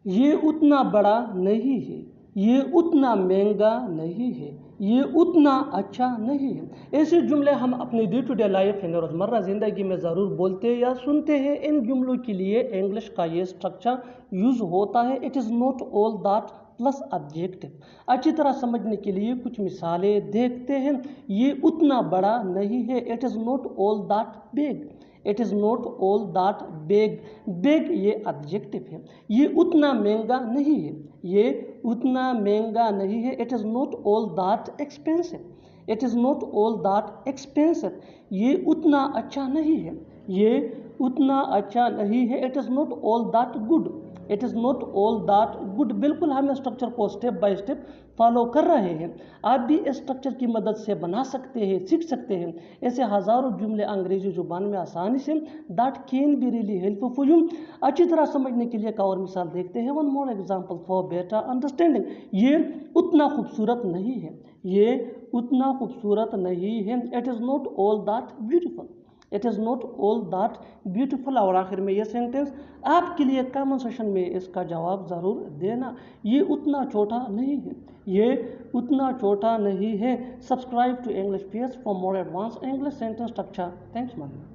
یہ اتنا بڑا نہیں ہے، یہ اتنا مہنگا نہیں ہے، یہ اتنا اچھا نہیں ہے۔ ایسے جملے ہم اپنی ڈے ٹو ڈے لائف یعنی روزمرہ زندگی میں ضرور بولتے یا سنتے ہیں۔ ان جملوں کے لیے انگلش کا یہ سٹرکچر یوز ہوتا ہے it is not all that plus adjective. اچھی طرح سمجھنے کے لیے کچھ مثالیں دیکھتے ہیں۔ یہ اتنا بڑا نہیں ہے، it is not all that big, it is not all that big, big یہ ایڈجیکٹو ہے۔ یہ اتنا مہنگا نہیں ہے، یہ اتنا مہنگا نہیں ہے، it is not all that expensive, it is not all that expensive. یہ اتنا اچھا نہیں ہے، یہ اتنا اچھا نہیں ہے، it is not all that good, it is not all that good. بالکل ہم اسٹرکچر کو سٹیپ بائی سٹیپ فالو کر رہے ہیں۔ آپ بھی اس اسٹرکچر کی مدد سے بنا سکتے ہیں، سیکھ سکتے ہیں ایسے ہزاروں جملے انگریزی زبان میں آسانی سے that can be really helpful you. اچھی طرح سمجھنے کے لیے ایک اور مثال دیکھتے ہیں۔ One more example for better understanding. یہ اتنا خوبصورت نہیں ہے، یہ اتنا خوبصورت نہیں ہے، it is not all that beautiful, it is not all that beautiful. اور آخر میں یہ سینٹینس آپ کے لیے کامنٹ سیکشن میں اس کا جواب ضرور دینا۔ یہ اتنا چھوٹا نہیں ہے، یہ اتنا چھوٹا نہیں ہے۔ Subscribe to English pairs for more advance English sentence structure. Thanks ma'am.